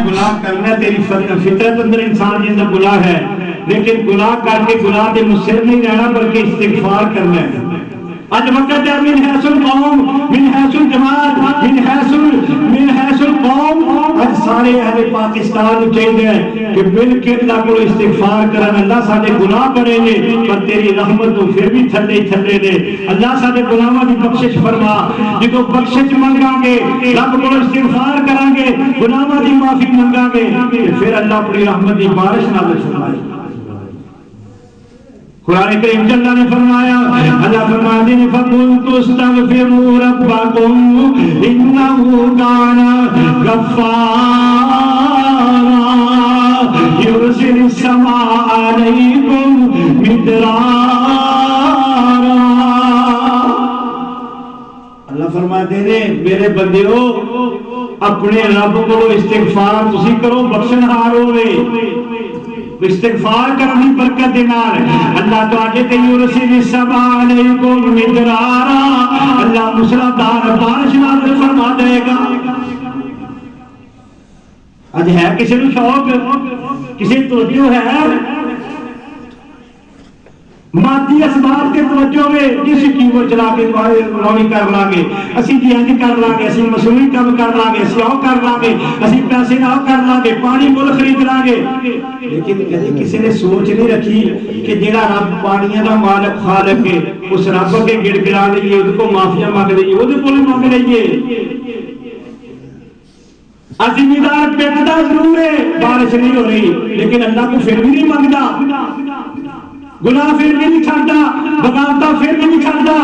گناہ کرنا تیری فطرت اندر انسان کے اندر گناہ ہے، لیکن گناہ کر کے گناہ کے مصر نہیں رہنا بلکہ استغفار کرنا ہے۔ اج وقت ہے من حیث القوم، من حیث الجماعت، من حیث القوم، اج سارے اہل پاکستان چاہیے کہ مل کے اللہ کو استغفار کرن۔ اللہ سارے گناہ بڑے نے پر تیری رحمت تو پھر بھی تھلے تھلے نے۔ اللہ سارے گناہاں دی بخشش فرما، جدوں بخشش منگاں گے رب کو استغفار کران گے، گناہاں دی معافی منگاں گے، پھر اللہ اپنی رحمت دی بارش نازل فرمائے۔ قرآن کریم میں اللہ نے فرمایا، اللہ فرماتے ہیں فَقُلْتُ اسْتَغْفِرُوا رَبَّكُمْ إِنَّهُ كَانَ غَفَّارًا يُرْسِلِ السَّمَاءَ عَلَيْكُمْ مِدْرَارًا۔ اللہ فرماتے ہیں میرے بندیو اپنے رب کو استغفار تسی کرو، بخشنہار ہوئے۔ استغفار کرنی برکت دینار اللہ تواڈے تے یرسل السماء علیکم مدرارا، اللہ موسلادھار بارش نازل فرما دے گا۔ اج ہے کسی نو شوق، کسی توجہ ہے مادی اسباب کے توجہ میں جس کی وہ چلا کے رونی کر لیں گے، اسی جی انج کر لیں گے، اسی مصنوعی کام کر لیں گے، اسی او کر لیں گے، اسی پیسے نہ کر لیں گے، پانی مل خرید لیں گے۔ لیکن کدی کسی نے سوچ نہیں رکھی کہ جڑا رب پانیاں دا مالک خالق ہے اس رب کے گڑ گڑا لئیے، اس کو معافیاں مانگ لئیے، وہ کو مانگ لئیے۔ زمیندار پیٹتا ضرور ہے، بارش نہیں ہو رہی، لیکن اللہ کو پھر بھی نہیں مانگتا، گناہ پھر بھی نہیں چھڑتا، بغاوتہ پھر بھی نہیں چھڑتا،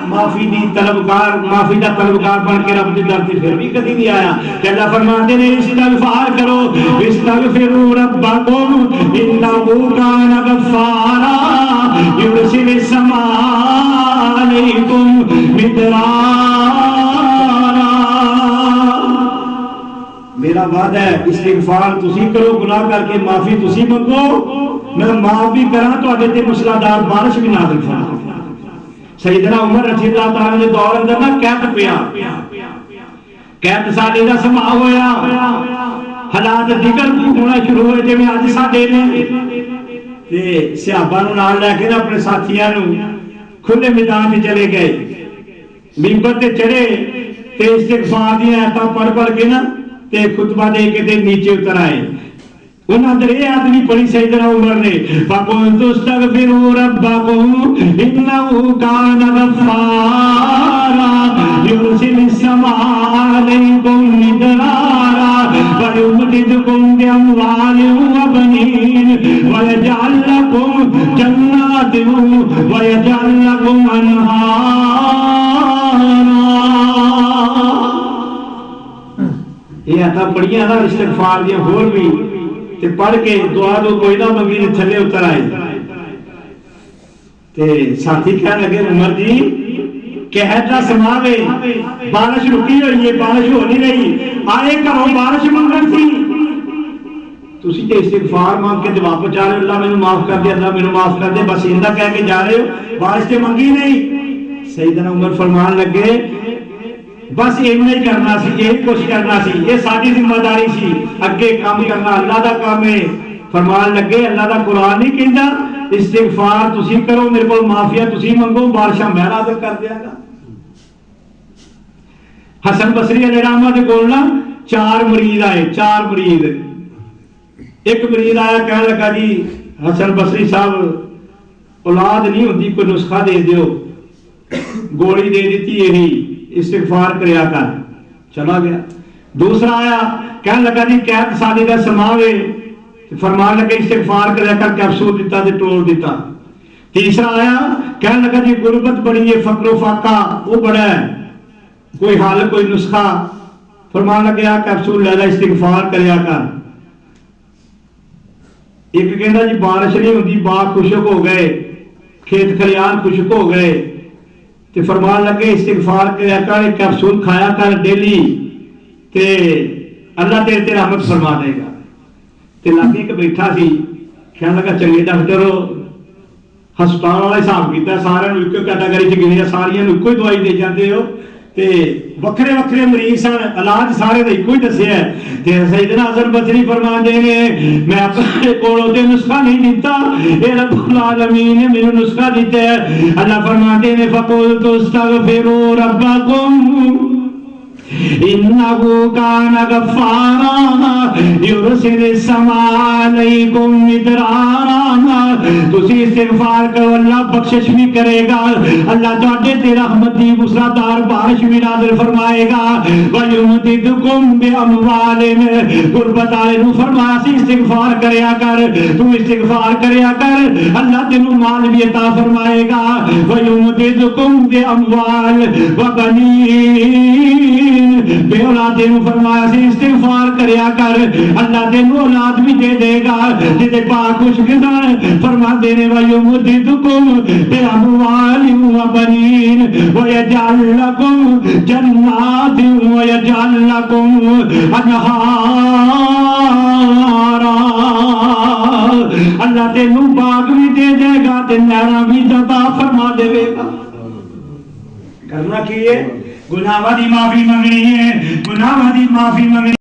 معافی دی طلبگار، معافی دا طلبگار بن کے رب دی در تے پھر بھی کدی نہیں آیا۔ کہ اللہ فرماتے ہیں استغفار کرو، استغفروا ربکم انہ کان غفارا یرسل السماء علیکم مدرارا۔ میرا وعدہ ہے استغفار تسی کرو، گناہ کر کے معافی تسی منگو، میں معاف بھی کراں تو تے موسلادھار بارش بھی نازل فرما۔ سیدنا عمر رضی اللہ تعالیٰ نے دور اندر نہ قید پیا، قید سالے دا سما ہویا، حالات دیگر ہونا شروع ہوئے جویں اج ساڈے نے، تے صحابہ نوں نال لے کے اپنے ساتھیاں نوں کھلے میدان تے چلے گئے، منبر تے چڑھے تے استغفار دی آیتاں پڑھ پڑھ کے نا تے خطبہ دے کے تے نیچے اتر آئے۔ انہاں در یہ آدمی پڑھی سیدنا عمر نے فَقُلْتُ اسْتَغْفِرُوا رَبَّكُمْ إِنَّهُ كَانَ غَفَّارًا يُرْسِلِ السَّمَاءَ عَلَيْكُمْ مِدْرَارًا وَيُمْدِدْكُمْ بِأَمْوَالٍ وَبَنِينَ وَيَجْعَلْ لَكُمْ جَنَّاتٍ وَيَجْعَلْ لَكُمْ أَنْهَارًا۔ یہ آتا پڑھیاں نا استغفار دیا ہور بھی تے پڑھ کے دعا دو کوئی نہ منگی تے تھلے اتر آئے تے ساتھی کہنے لگے عمر جی قحط دا سما وے، بارش رکی ہوئی ہے، بارش ہو نہیں رہی، آئے گھروں بارش منگن تھی، تسی تے استغفار مانگ کے تے واپس جا رہے ہو، اللہ مینوں معاف کر دے، اللہ مینوں معاف کر دے، بس ایندا کہہ کے جا رہے ہو، بارش تے منگی نہیں۔ سیدنا عمر فرمان لگے بس ایک نہیں کرنا سی، ایک کچھ کرنا سی، یہ ساری ذمہ داری سی، اگے کام کرنا اللہ دا کام ہے۔ فرمان لگے اللہ دا قرآن نہیں کہندا استغفار تسی کرو، میرے کو معافیا تسی منگو، بارشاں میں نازل کر دیا گا۔ حسن بصری علیہ رحمہ دے کول نا 4 مریض آئے، 4 مریض، ایک مریض آیا کہنے لگا جی حسن بصری صاحب اولاد نہیں ہوتی، کوئی نسخہ دے دیو، گولی دے دیتی یہی استغفار کریا کر، چلا گیا۔ دوسرا آیا کہنے لگا جی قید سالے کا سماوے، فرمان لگے استغفار کریا کر، کیپسول دیتا تے ٹول دیتا۔ تیسرا آیا کہنے لگا جی غربت بڑی ہے، فقر و فاقہ وہ بڑا ہے، کوئی حال کوئی نسخہ، فرمان لگیا کیپسول لے لے استغفار کریا کر۔ ایک کہندا جی بارش نہیں ہوندی، باغ خشک ہو گئے، کھیت کھلیان خشک ہو گئے، تے فرمان لگے استغفار کریا کر، ایک کیپسول کھایا کر ڈیلی، تے اللہ تیرے تے رحمت فرما دے گا۔ تے لاگے ایک بیٹھا سی، کہنے لگا چنگے ڈاکٹر ہسپتال والا حساب کیتا، سارے ایک کیٹاگری چ گنیا، ساریاں ایک ہی دوائی دے جاندے ہو، تے وکھرے وکھرے مریض سن علاج سارے دا ایکو ہی دسیا ہے تے سیدنا حسن بصری فرماندے نے میں اپنے کولوں تے نسخہ نہیں دیتا اے رب العالمین نے میرے نسخہ دیتا ہے اللہ فرماندے نے فقلت استغفروا ربکم انہو کان غفارا یرسل السماء علیکم مدرارا تسی استغفار کرو اللہ بخشش بھی کرے گا اللہ تواڈے تے رحمت دی موسلادھار بارش بھی نازل فرمائے گا ویمددکم باموال قربت والے نو فرمایا سی استغفار کریا کر تو استغفار کریا کر اللہ تینوں مال بھی عطا فرمائے گا ویمددکم باموال وبنین بے اولادیں فرمایا سی استغفار کریا کر اللہ تینوں اولاد بھی دے دے گا جتے پاک خوش گزار فرما دینے وَيُمْدِدُكُمْ بِأَمْوَالٍ وَبَنِينَ وَيَجْعَلْ لَكُمْ جَنَّاتٍ وَيَجْعَلْ لَكُمْ أَنْهَارًا اللہ تینوں باغ بھی دے دے گا تے نہراں بھی عطا فرما دے گا کرنا کی ہے گناہاں دی معافی منگنی ہے گناہاں دی معافی منگنی